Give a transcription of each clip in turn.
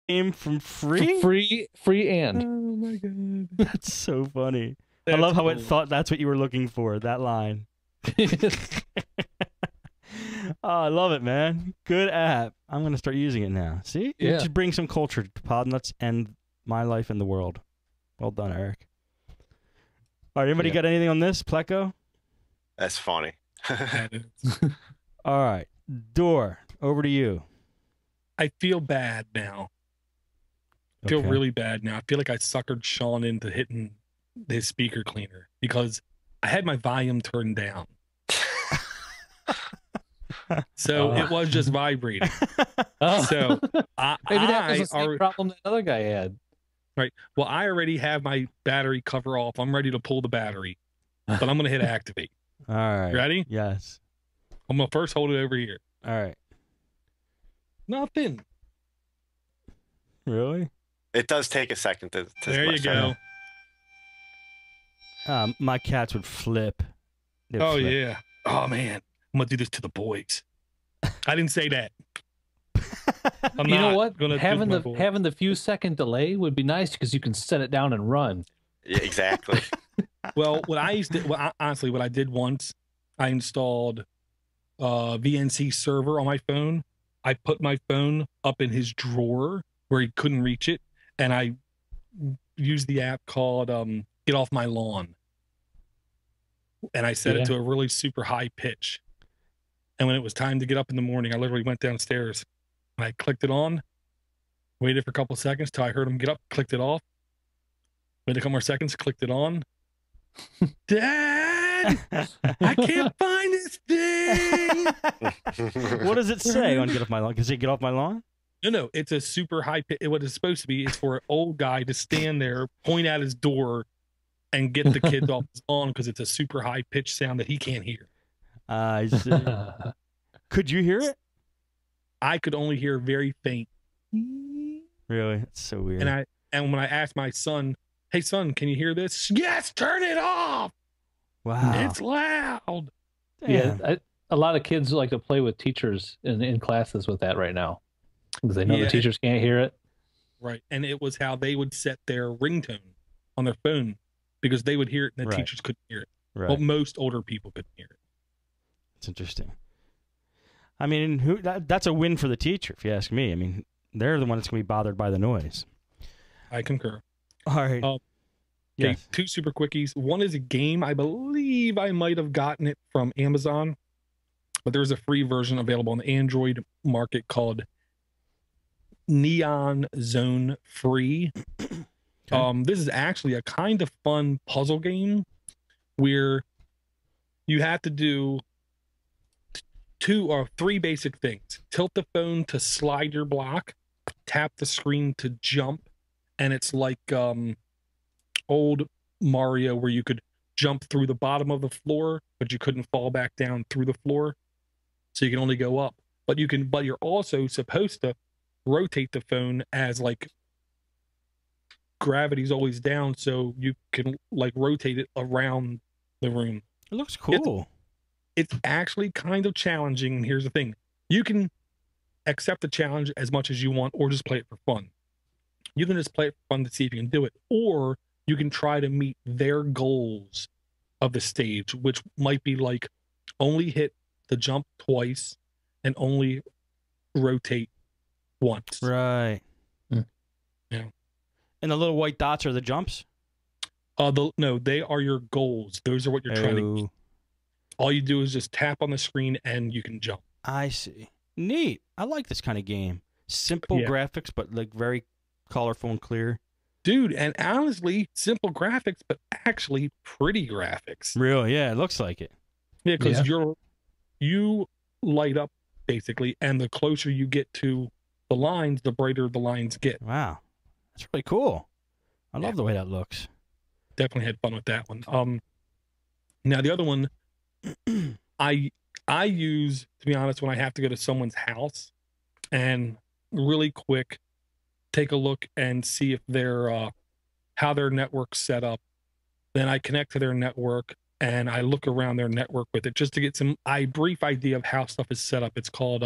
Game from free? Free and. Oh my god. That's so funny. I That's love how it cool. thought that's what you were looking for, that line. Oh, I love it, man. Good app. I'm going to start using it now. See? You Yeah. just bring some culture to Podnutz and my life in the world. Well done, Eric. All right, anybody Yeah. got anything on this, Pleco? That's funny. That is- All right. Door, over to you. I feel bad now. I feel Okay. really bad now. I feel like I suckered Sean into hitting his speaker cleaner because I had my volume turned down. So it was just vibrating. Oh. So Maybe that was the same already, problem that other guy had. right. Well, I already have my battery cover off. I'm ready to pull the battery, but I'm going to hit activate. All right. Ready? Yes. I'm going to first hold it over here. All right. Nothing. Really? It does take a second to There you smash go. that. My cats would flip. They'd Oh, flip. yeah. Oh, man. I'm going to do this to the boys. I didn't say that. I'm You know not what? gonna do Having my the boy. having the few second delay would be nice because you can set it down and run. Yeah, exactly. Well, what I used to, honestly, what I did once, I installed VNC server on my phone. I put my phone up in his drawer where he couldn't reach it, and I used the app called Get Off My Lawn. And I set Yeah. it to a really super high pitch. And when it was time to get up in the morning, I literally went downstairs and I clicked it on, waited for a couple seconds till I heard him get up, clicked it off. Waited a couple more seconds, clicked it on. Dad, I can't find this thing. What does it say on Get Off My Lawn? Does it get off my lawn? No, it's a super high pitch. What it's supposed to be is for an old guy to stand there, point at his door, and get the kids off his lawn because it's a super high pitched sound that he can't hear. I see. Could you hear it? I could only hear very faint. Really? That's so weird. And when I asked my son, "Hey son, can you hear this?" "Yes, turn it off. Wow. It's loud." Damn. Yeah, a lot of kids like to play with teachers in classes with that right now because they know Yeah. the teachers can't hear it. Right. And it was how they would set their ringtone on their phone because they would hear it and the Right. teachers couldn't hear it. Right. Well, most older people couldn't hear it. It's interesting. I mean, that's a win for the teacher, if you ask me. I mean, they're the one that's going to be bothered by the noise. I concur. All right. Okay, Yes. 2 super quickies. One is a game. I believe I might have gotten it from Amazon, but there's a free version available on the Android market called Neon Zone Free. Okay. This is actually a kind of fun puzzle game where you have to do 2 or 3 basic things. Tilt the phone to slide your block, tap the screen to jump, and it's like old Mario where you could jump through the bottom of the floor, but you couldn't fall back down through the floor. So you can only go up. But you're also supposed to rotate the phone as like gravity's always down, so you can like rotate it around the room. It looks cool. It's actually kind of challenging. And here's the thing: you can accept the challenge as much as you want, or just play it for fun. You can just play it for fun to see if you can do it, or you can try to meet their goals of the stage, which might be like only hit the jump twice and only rotate once. Right. Yeah. And the little white dots are the jumps? No, they are your goals. Those are what you're trying to Oh, all you do is just tap on the screen and you can jump. I see. Neat. I like this kind of game. Simple Yeah. graphics, but like very colorful and clear. Dude, and honestly, simple graphics, but actually pretty graphics. Real, yeah, it looks like it. Yeah, because Yeah. you light up basically, and the closer you get to the lines, the brighter the lines get. Wow. That's really cool. I love Yeah. the way that looks. Definitely had fun with that one. Now the other one I use, to be honest, when I have to go to someone's house and really quick take a look and see if they're how their network's set up. Then I connect to their network and I look around their network with it just to get some brief idea of how stuff is set up. It's called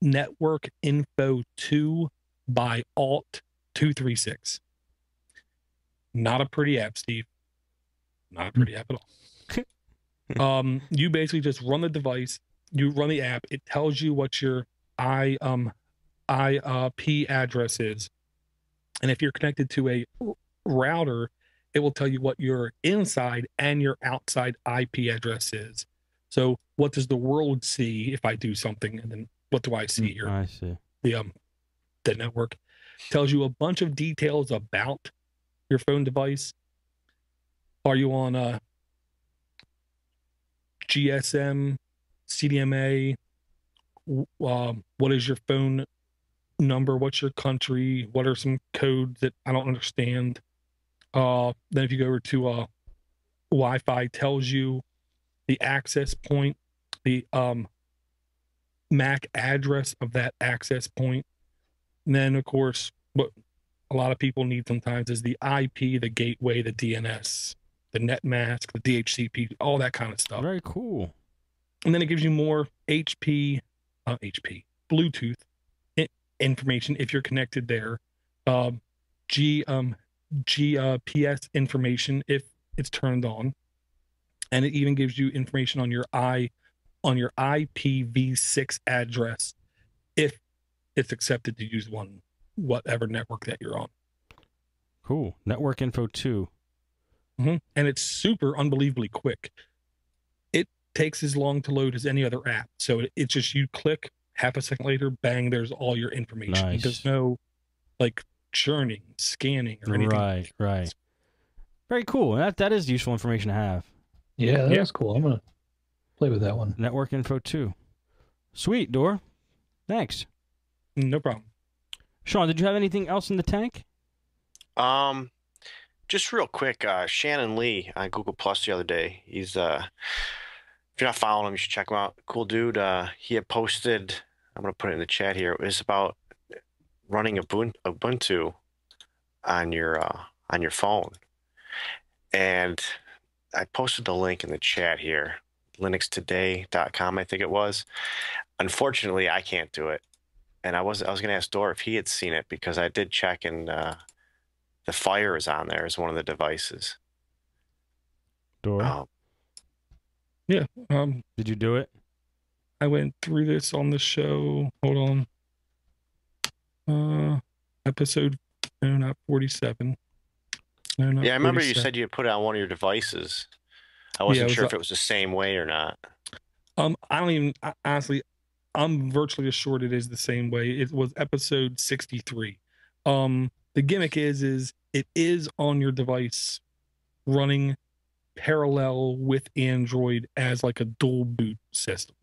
Network Info 2 by Alt 236. Not a pretty app, Steve. Not a pretty app at all. You basically just run the device, you run the app, it tells you what your IP address is. And if you're connected to a router, it will tell you what your inside and your outside IP address is. So what does the world see if I do something, and then what do I see here? I see. The network tells you a bunch of details about your phone device. Are you on GSM, CDMA? What is your phone number? What's your country? What are some codes that I don't understand? Then if you go over to Wi-Fi, tells you the access point, the MAC address of that access point. And then, of course, what a lot of people need sometimes is the IP, the gateway, the DNS, the net mask, the DHCP, all that kind of stuff. Very cool. And then it gives you more Bluetooth information if you're connected there. GPS information if it's turned on. And it even gives you information on your IPv6 address if it's accepted to use whatever network that you're on. Cool. Network Info 2. And it's super unbelievably quick. It takes as long to load as any other app. So it's just you click, half a second later, bang, there's all your information. Nice. There's no like churning, scanning, or anything. Right. Very cool. That is useful information to have. Yeah, that's cool. I'm gonna play with that one. Network Info 2. Sweet, Dor. Thanks. No problem. Sean, did you have anything else in the tank? Just real quick, Shannon Lee on Google Plus the other day. He's if you're not following him, you should check him out. Cool dude. He had posted, I'm gonna put it in the chat here. It was about running Ubuntu on your phone. And I posted the link in the chat here, linuxtoday.com, I think it was. Unfortunately, I can't do it. And I was going to ask Dor if he had seen it, because I did check, and the Fire is on there as one of the devices. Dor? Yeah. Did you do it? I went through this on the show. Hold on. Episode, no, not 47. No, not Yeah, I remember 47. you said you put it on one of your devices. I wasn't sure if it was the same way or not. I don't even, honestly, I'm virtually assured it is the same way. It was episode 63. The gimmick is it is on your device running parallel with Android as like a dual boot system.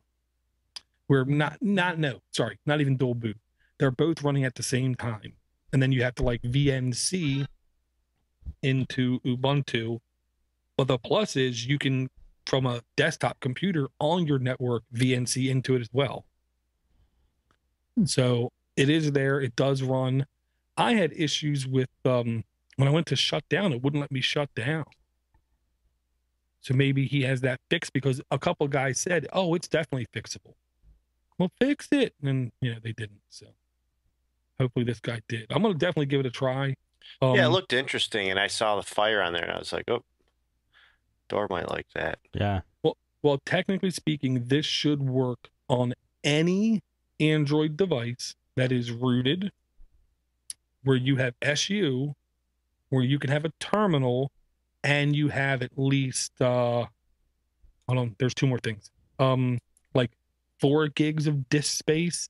Where not even dual boot. They're both running at the same time. And then you have to like VNC into Ubuntu. But the plus is you can, from a desktop computer on your network, VNC into it as well. So it is there. It does run. I had issues with when I went to shut down, it wouldn't let me shut down. So maybe he has that fixed, because a couple guys said, "Oh, it's definitely fixable." Well, fix it, and they didn't. So hopefully this guy did. I'm gonna definitely give it a try. Yeah, it looked interesting, and I saw the Fire on there, and I was like, "Oh, Dor might like that." Yeah. Well, technically speaking, this should work on any Android device that is rooted, where you have SU, where you can have a terminal, and you have at least hold on, there's two more things. Like 4 gigs of disk space,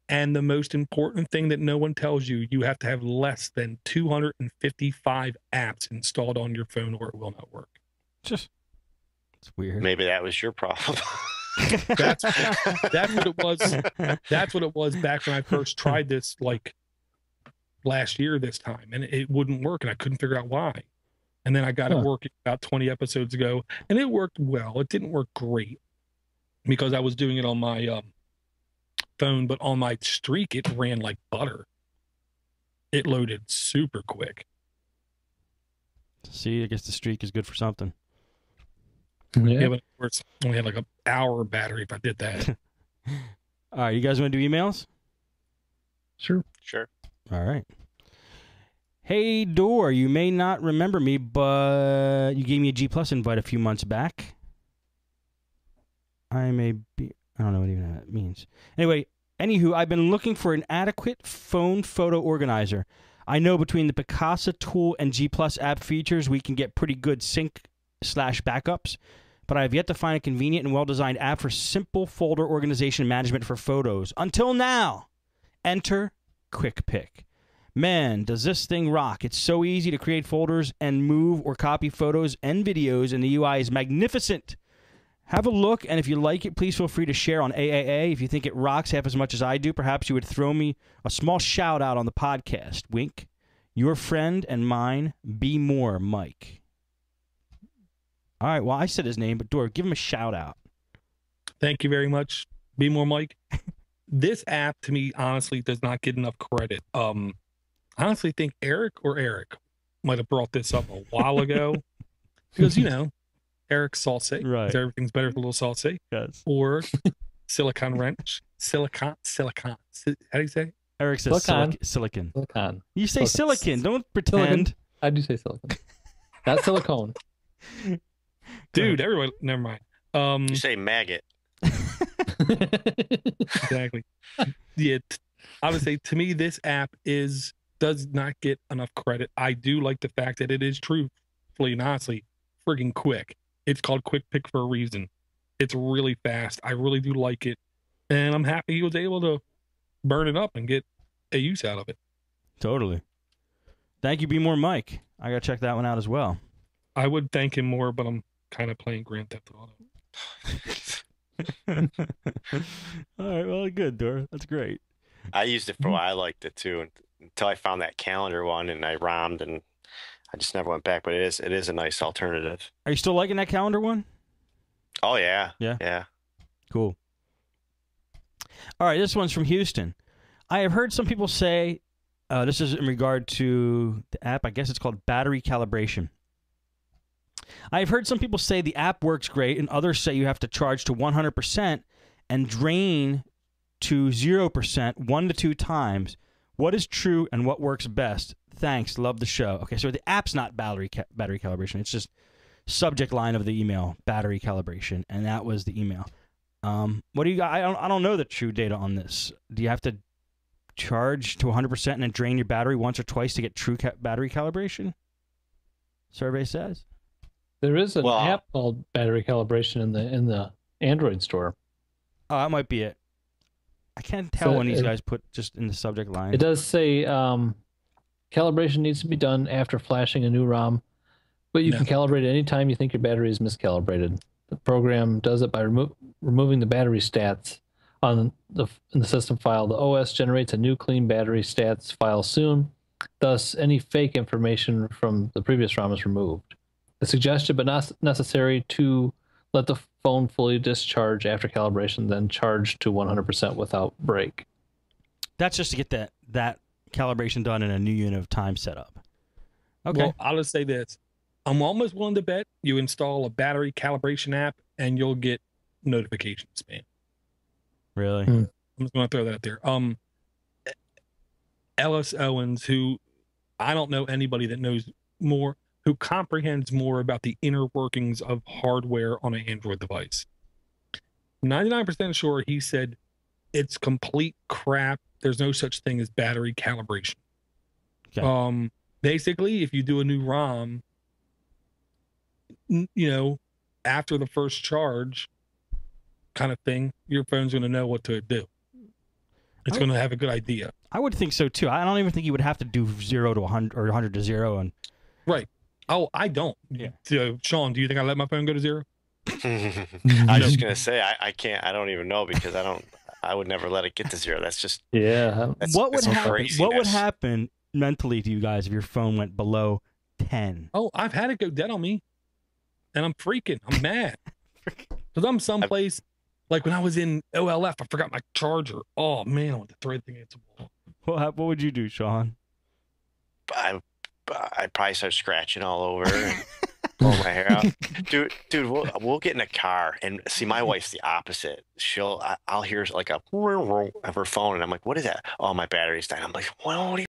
and the most important thing that no one tells you, you have to have less than 255 apps installed on your phone, or it will not work. It's weird. Maybe that was your problem. That's what it was. That's what it was back when I first tried this, like last year this time, and it wouldn't work, and I couldn't figure out why. And then I got it working about 20 episodes ago, and it worked well. It didn't work great because I was doing it on my phone, but on my Streak, it ran like butter. It loaded super quick. See, I guess the Streak is good for something. Yeah, but of course, only had like an hour battery if I did that. All right, you guys want to do emails? Sure. Sure. All right. Hey, Door, you may not remember me, but you gave me a G Plus invite a few months back. I don't know what even that means. Anyway, anywho, I've been looking for an adequate phone photo organizer. I know between the Picasa tool and G Plus app features, we can get pretty good sync/backups, but I have yet to find a convenient and well-designed app for simple folder organization management for photos. Until now, enter QuickPick. Man, does this thing rock. It's so easy to create folders and move or copy photos and videos, and the UI is magnificent. Have a look, and if you like it, please feel free to share on AAA. If you think it rocks half as much as I do, perhaps you would throw me a small shout-out on the podcast. Wink. Your friend and mine, Be More Mike. All right, well, I said his name, but Dor, give him a shout-out. Thank you very much. Be More Mike. This app, to me, honestly, does not get enough credit. I honestly think Eric might have brought this up a while ago. Because, Eric's salsa. Right. Everything's better with a little salsa. Yes. Or Silicon Wrench. Silicon. How do you say? Eric says Silicon. silicon. Silicon. You say silicon. Don't pretend. Silicon. I do say silicon. Not silicone. Dude, everyone, never mind. You say maggot. Exactly. Yeah, I would say to me, this app does not get enough credit. I do like the fact that it is truthfully and honestly friggin' quick. It's called Quick Pick for a reason. It's really fast. I really do like it. And I'm happy he was able to burn it up and get a use out of it. Totally. Thank you, Be More Mike. I got to check that one out as well. I would thank him more, but I'm kind of playing Grand Theft Auto. All right, well, good, Dora. That's great. I used it for a while. I liked it too until I found that calendar one and I ROM'd and I just never went back. But it is a nice alternative. Are you still liking that calendar one? Oh yeah. Yeah. Yeah. Cool. All right, this one's from Houston. I have heard some people say, this is in regard to the app, I guess it's called battery calibration. I have heard some people say the app works great, and others say you have to charge to 100% and drain to 0% 1 to 2 times. What is true and what works best? Thanks. Love the show. Okay, so the app's not battery calibration. It's just subject line of the email, battery calibration, and that was the email. What do you got? I don't know the true data on this. Do you have to charge to 100% and then drain your battery once or twice to get true battery calibration? Survey says. There is an app called battery calibration in the Android store. Oh, that might be it. I can't tell when these guys put just in the subject line. It does say calibration needs to be done after flashing a new ROM, but you can calibrate it anytime you think your battery is miscalibrated. The program does it by removing the battery stats in the system file. The OS generates a new clean battery stats file soon. Thus, any fake information from the previous ROM is removed. It's suggested but not necessary to let the phone fully discharge after calibration, then charge to 100% without break. That's just to get that calibration done in a new unit of time setup. Okay. Well, I'll just say this. I'm almost willing to bet you install a battery calibration app and you'll get notification spam. Really? I'm just going to throw that out there. Ellis Owens, who I don't know anybody that knows more, who comprehends more about the inner workings of hardware on an Android device. 99% sure he said it's complete crap. There's no such thing as battery calibration. Okay. Basically, if you do a new ROM, after the first charge kind of thing, your phone's going to know what to do. It's going to have a good idea. I would think so, too. I don't even think you would have to do 0 to 100 or 100 to 0. Right. Oh, I don't. Yeah. Sean, do you think I let my phone go to 0? I was just going to say, I can't. I don't even know because I would never let it get to 0. That's just. Yeah. What would happen mentally to you guys if your phone went below 10? Oh, I've had it go dead on me. And I'm freaking. I'm mad. Because I'm someplace, like when I was in OLF, I forgot my charger. Oh, man, I want to throw the thing against the wall. What would you do, Sean? I'd probably start scratching all over. pull my hair out. Dude, we'll get in a car and see. My wife's the opposite. I'll hear like a of her phone, and I'm like, "What is that?" Oh, my battery's dying. I'm like, "What are you